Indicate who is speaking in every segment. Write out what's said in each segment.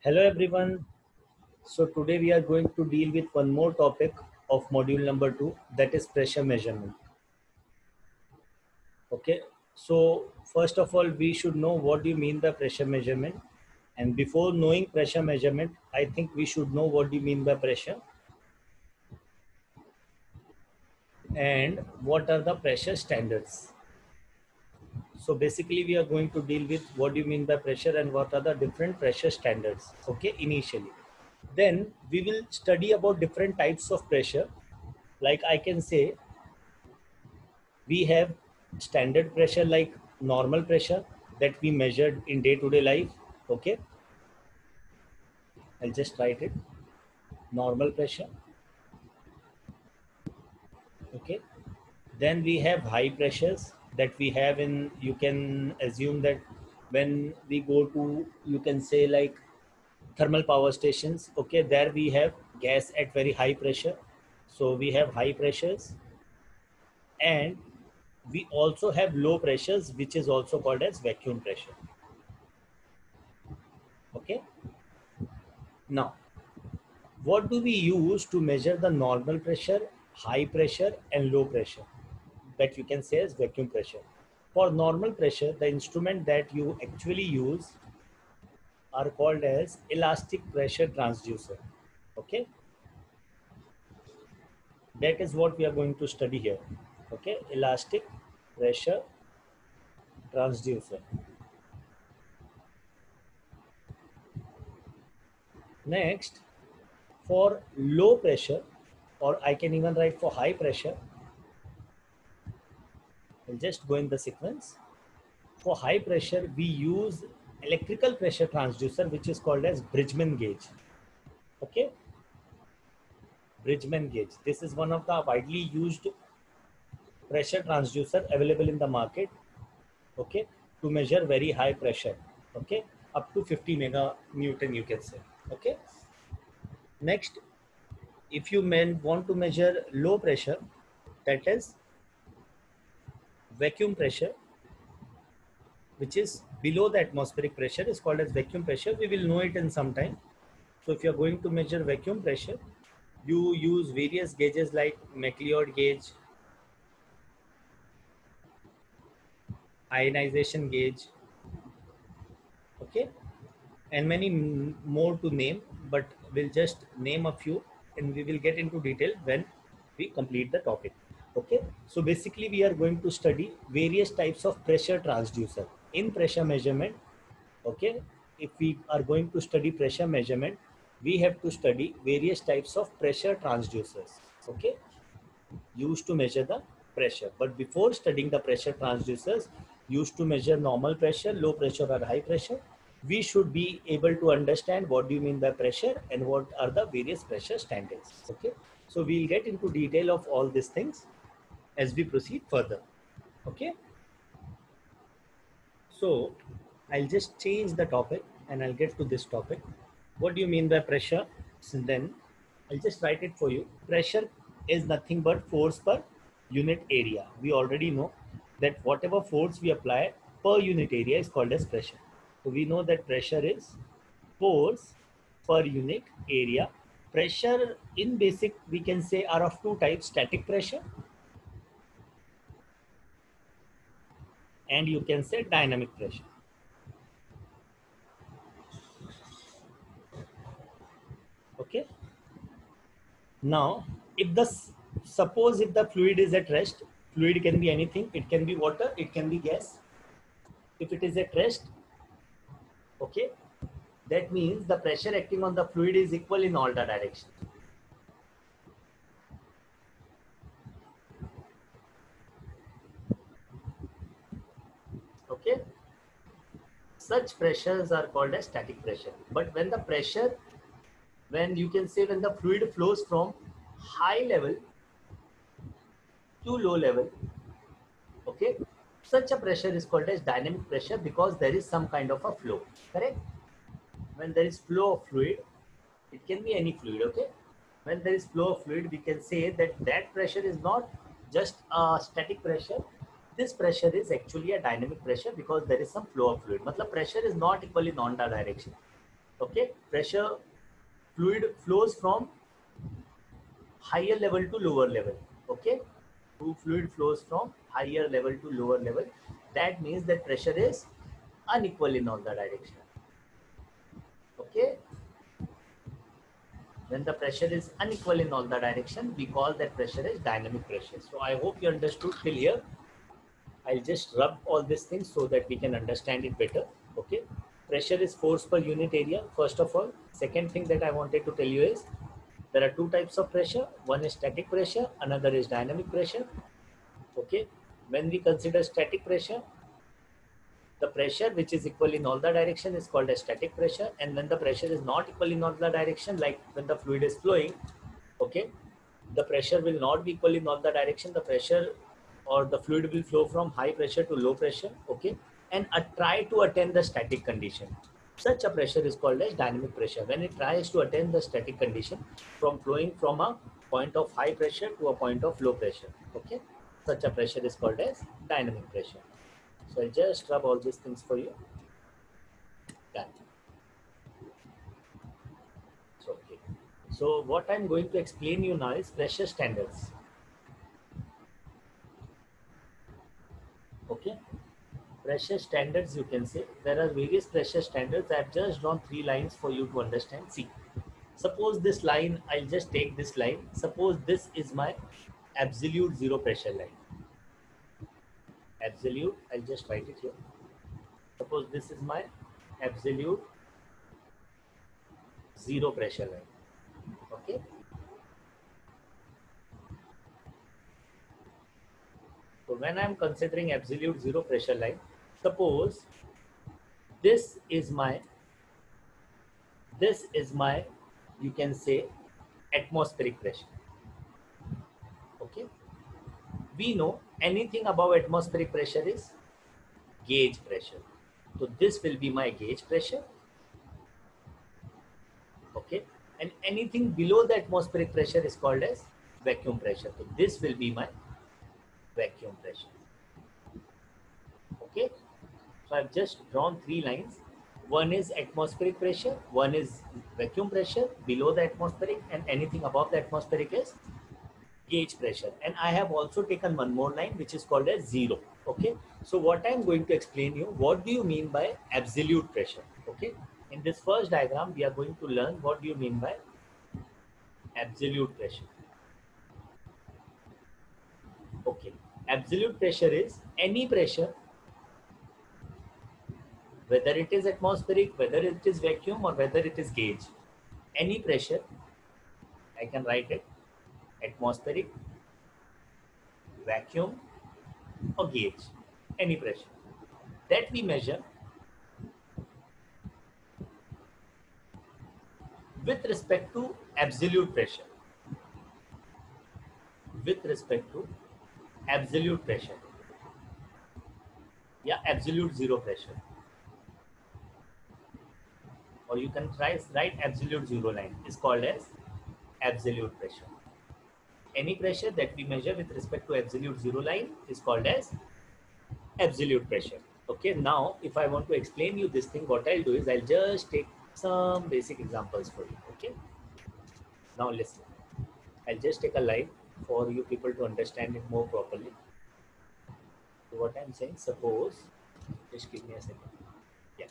Speaker 1: Hello everyone. So today we are going to deal with one more topic of module number 2, that is pressure measurement. Okay. So first of all we should know what do you mean by pressure measurement, and before knowing pressure measurement I think we should know what do you mean by pressure and what are the pressure standards. So basically we are going to deal with what do you mean by pressure and what are the different pressure standards, okay, initially. Then we will study about different types of pressure. Like I can say we have standard pressure like normal pressure that we measured in day-to-day life. Okay, I'll just write it, normal pressure. Okay, then we have high pressures that we have in, you can assume that when we go to, you can say like thermal power stations. Okay, there we have gas at very high pressure, so we have high pressures. And we also have low pressures, which is also called as vacuum pressure. Okay, now what do we use to measure the normal pressure, high pressure, and low pressure? That you can say as vacuum pressure. For normal pressure, the instrument that you actually use are called as elastic pressure transducer. Okay, that is what we are going to study here. Okay, elastic pressure transducer. Next, for low pressure, or I can even write for high pressure, I'll just go in the sequence. For high pressure, we use electrical pressure transducer, which is called as Bridgman gauge. Okay, Bridgman gauge. This is one of the widely used pressure transducer available in the market. Okay, to measure very high pressure. Okay, up to 50 mega Newton, you can say. Okay. Next, if you want to measure low pressure, that is vacuum pressure, which is below the atmospheric pressure, is called as vacuum pressure. We will know it in some time. So if you are going to measure vacuum pressure, you use various gauges like McLeod gauge, ionization gauge, okay, and many more to name, but we'll just name a few and we will get into detail when we complete the topic. Okay, so basically we are going to study various types of pressure transducer in pressure measurement. Okay, if we are going to study pressure measurement, we have to study various types of pressure transducers. Okay, used to measure the pressure. But before studying the pressure transducers used to measure normal pressure, low pressure or high pressure, we should be able to understand what do you mean by pressure and what are the various pressure standards. Okay, so we'll get into detail of all these things as we proceed further. Okay, so I'll just change the topic and I'll get to this topic. What do you mean by pressure? So then I'll just write it for you. Pressure is nothing but force per unit area. We already know that whatever force we apply per unit area is called as pressure. So we know that pressure is force per unit area. Pressure in basic we can say are of two types: static pressure and you can say dynamic pressure. Okay. Now, if the suppose if the fluid is at rest, fluid can be anything. It can be water, it can be gas. If it is at rest, okay, that means the pressure acting on the fluid is equal in all the directions. Okay, such pressures are called as static pressure. But when the pressure, when you can say when the fluid flows from high level to low level, okay, such a pressure is called as dynamic pressure because there is some kind of a flow. Correct? When there is flow of fluid, it can be any fluid. Okay, when there is flow of fluid, we can say that that pressure is not just a static pressure. This pressure is actually a dynamic pressure because there is some flow of fluid. Matlab pressure is not equal in all the direction. Okay, pressure fluid flows from higher level to lower level. Okay, fluid flows from higher level to lower level. That means that pressure is unequal in all the direction. Okay, when the pressure is unequal in all the direction, we call that pressure is dynamic pressure. So I hope you understood till here. I'll just rub all these things so that we can understand it better. Okay, pressure is force per unit area, first of all. Second thing that I wanted to tell you is there are two types of pressure. One is static pressure, another is dynamic pressure. Okay, when we consider static pressure, the pressure which is equal in all the direction is called as static pressure, and when the pressure is not equal in all the direction, like when the fluid is flowing, okay, the pressure will not be equal in all the direction. The pressure or the fluid will flow from high pressure to low pressure, okay, and try to attain the static condition. Such a pressure is called as dynamic pressure. When it tries to attain the static condition from flowing from a point of high pressure to a point of low pressure, okay, such a pressure is called as dynamic pressure. So I'll just rub all these things for you. Done. So, okay. So what I'm going to explain you now is pressure standards. Okay. Pressure standards, you can say. There are various pressure standards. I've just drawn 3 lines for you to understand. See, suppose this line, I'll just take this line. Suppose this is my absolute zero pressure line. Absolute, I'll just write it here. Suppose this is my absolute zero pressure line. Okay. So when I'm considering absolute zero pressure line, suppose this is my, this is my, you can say, atmospheric pressure. Okay. We know anything above atmospheric pressure is gauge pressure. So this will be my gauge pressure. Okay. And anything below the atmospheric pressure is called as vacuum pressure. So this will be my vacuum pressure. Okay. So I've just drawn 3 lines. One is atmospheric pressure, one is vacuum pressure below the atmospheric, and anything above the atmospheric is gauge pressure. And I have also taken one more line which is called as zero. Okay, so what I'm going to explain you, what do you mean by absolute pressure? Okay, in this first diagram we are going to learn what do you mean by absolute pressure. Okay, absolute pressure is any pressure, whether it is atmospheric, whether it is vacuum, or whether it is gauge. Any pressure, I can write it atmospheric, vacuum, or gauge, any pressure that we measure with respect to absolute pressure. With respect to absolute pressure, yeah, absolute zero pressure, or you can try write absolute zero line is called as absolute pressure. Any pressure that we measure with respect to absolute zero line is called as absolute pressure. Okay, now if I want to explain you this thing, what I'll do is I'll just take some basic examples for you. Okay, now listen, I'll just take a line for you people to understand it more properly. So what I'm saying, suppose, just give me a second. Yeah,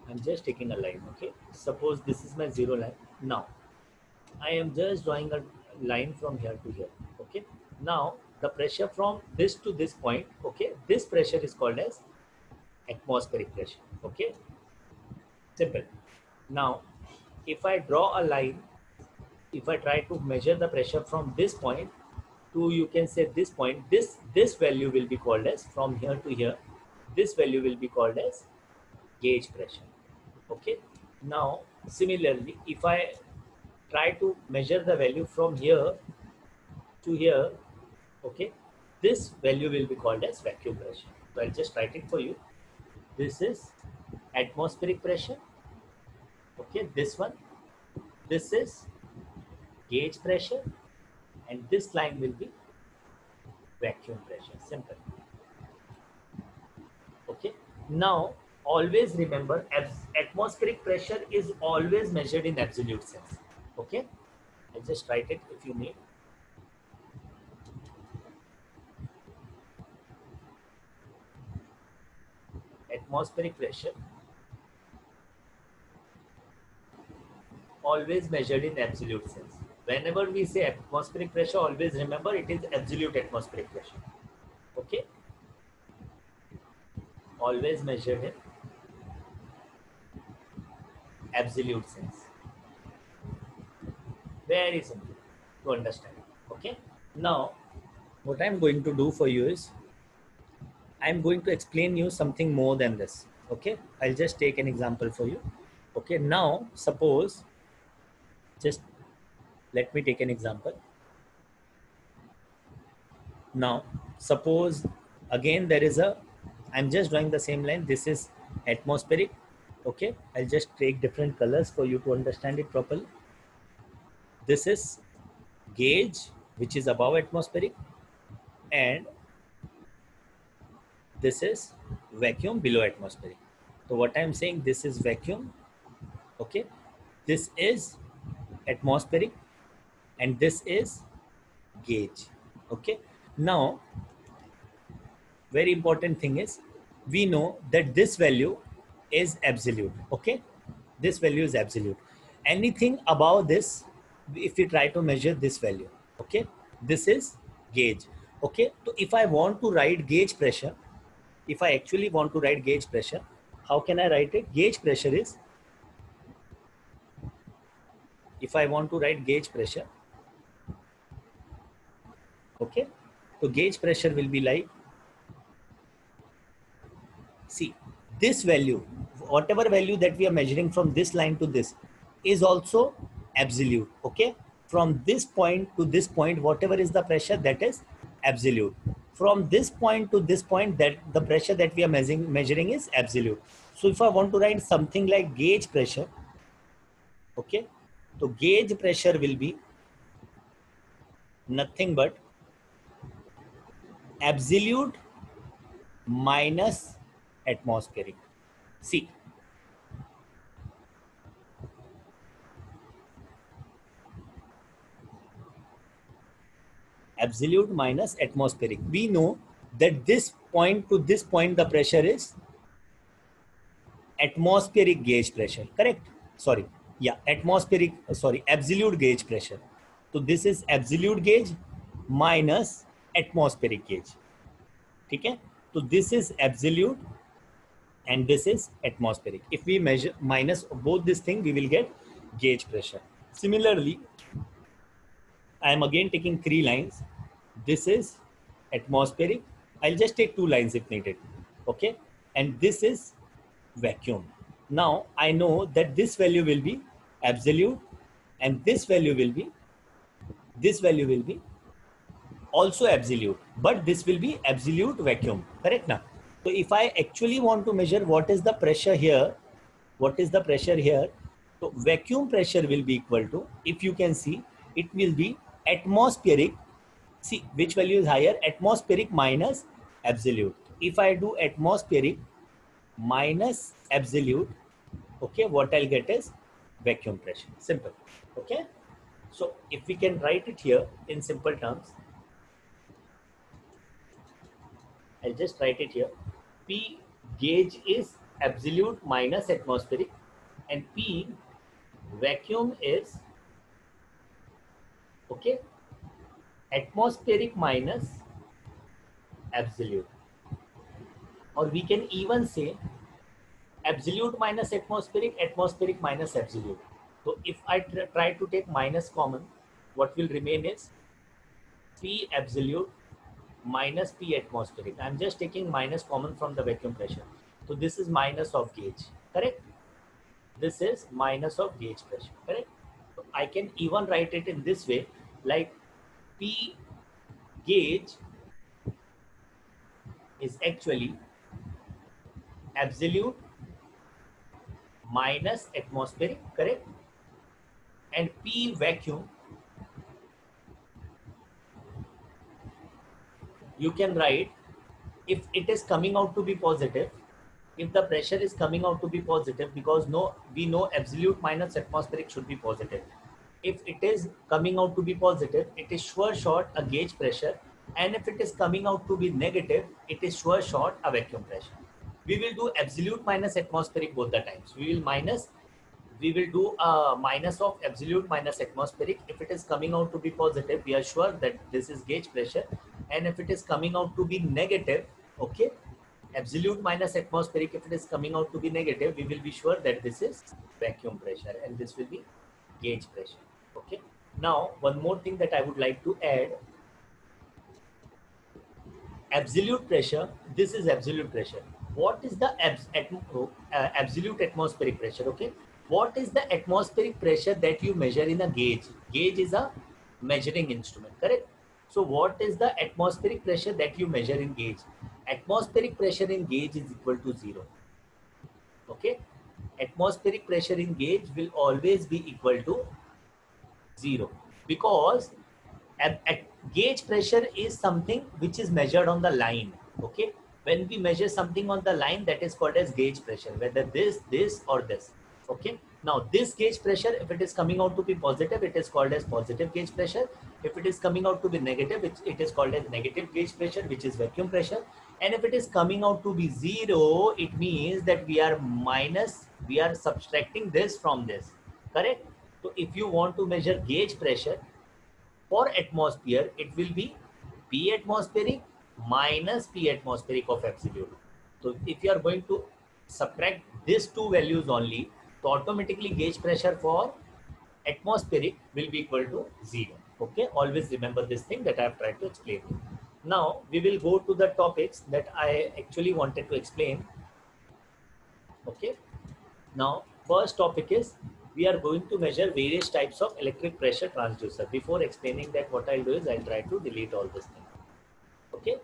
Speaker 1: I'm just taking a line. Okay, suppose this is my zero line. Now I am just drawing a line from here to here. Okay, now the pressure from this to this point, okay, this pressure is called as atmospheric pressure. Okay, simple. Now if I draw a line, if I try to measure the pressure from this point to, you can say, this point, this value will be called as, from here to here, this value will be called as gauge pressure. Okay, now similarly if I try to measure the value from here to here, okay, this value will be called as vacuum pressure. So I'll just write it for you. This is atmospheric pressure. Okay, this one, this is gauge pressure, and this line will be vacuum pressure. Simple. Okay, now always remember atmospheric pressure is always measured in absolute sense. Okay, I'll just write it if you need. Atmospheric pressure always measured in absolute sense. Whenever we say atmospheric pressure, always remember it is absolute atmospheric pressure. Okay, always measured in absolute sense. Very simple to understand. Okay, now what I'm going to do for you is I'm going to explain you something more than this. Okay, I'll just take an example for you. Okay, now suppose, just let me take an example. Now suppose again there is a, I'm just drawing the same line. This is atmospheric. Okay, I'll just take different colors for you to understand it properly. This is gauge, which is above atmospheric, and this is vacuum below atmospheric. So what I'm saying, this is vacuum. Okay, this is atmospheric, and this is gauge. Okay, now very important thing is we know that this value is absolute. Okay, this value is absolute. Anything above this, if we try to measure this value, okay, this is gauge. Okay, so if I want to write gauge pressure, if I actually want to write gauge pressure, how can I write it? Gauge pressure is, if I want to write gauge pressure, okay, so gauge pressure will be like, see, this value, whatever value that we are measuring from this line to this is also absolute. Okay, from this point to this point, whatever is the pressure, that is absolute. From this point to this point, that the pressure that we are measuring is absolute. So if I want to write something like gauge pressure, okay, so gauge pressure will be nothing but absolute minus atmospheric. See, absolute minus atmospheric. We know that this point to this point, the pressure is atmospheric gauge pressure, correct? Sorry, yeah, atmospheric, sorry, absolute gauge pressure. So this is absolute gauge minus atmospheric gauge. Okay, so this is absolute and this is atmospheric. If we measure minus both this thing, we will get gauge pressure. Similarly, I am again taking three lines. This is atmospheric. I'll just take two lines if needed. Okay. And this is vacuum. Now I know that this value will be absolute and this value will be also absolute, but this will be absolute vacuum. Correct now? So if I actually want to measure what is the pressure here, what is the pressure here? So vacuum pressure will be equal to, if you can see, it will be atmospheric. See which value is higher, atmospheric minus absolute. If I do atmospheric minus absolute, okay, what I'll get is vacuum pressure. Simple. Okay. So if we can write it here in simple terms, I'll just write it here. P gauge is absolute minus atmospheric, and P vacuum is, okay, atmospheric minus absolute. Or we can even say absolute minus atmospheric, atmospheric minus absolute. So if I try to take minus common, what will remain is P absolute minus P atmospheric. I'm just taking minus common from the vacuum pressure. So this is minus of gauge, correct? This is minus of gauge pressure, correct? So I can even write it in this way, like P gauge is actually absolute minus atmospheric, correct? And P vacuum, you can write, if it is coming out to be positive, if the pressure is coming out to be positive, because we know absolute minus atmospheric should be positive. If it is coming out to be positive, it is sure shot a gauge pressure, and if it is coming out to be negative, it is sure shot a vacuum pressure. We will do absolute minus atmospheric both the times. We will do a minus of absolute minus atmospheric. If it is coming out to be positive, we are sure that this is gauge pressure, and if it is coming out to be negative, okay, absolute minus atmospheric, if it is coming out to be negative, we will be sure that this is vacuum pressure and this will be gauge pressure. Okay. Now, one more thing that I would like to add, absolute pressure, this is absolute pressure. What is the absolute atmospheric pressure? Okay. What is the atmospheric pressure that you measure in a gauge? Gauge is a measuring instrument, correct? So what is the atmospheric pressure that you measure in gauge? Atmospheric pressure in gauge is equal to 0. Okay. Atmospheric pressure in gauge will always be equal to 0, because at gauge pressure is something which is measured on the line. Okay, when we measure something on the line, that is called as gauge pressure, whether this or this. Okay, now this gauge pressure, if it is coming out to be positive, it is called as positive gauge pressure. If it is coming out to be negative, it is called as negative gauge pressure, which is vacuum pressure. And if it is coming out to be 0, it means that we are subtracting this from this, correct? So if you want to measure gauge pressure for atmosphere, it will be P atmospheric minus P atmospheric of absolute. So if you are going to subtract these two values only, so automatically gauge pressure for atmospheric will be equal to 0. Okay, always remember this thing that I have tried to explain. Now we will go to the topics that I actually wanted to explain. Okay. Now, first topic is we are going to measure various types of electric pressure transducer. Before explaining that, what I'll do is I'll try to delete all this thing. Okay.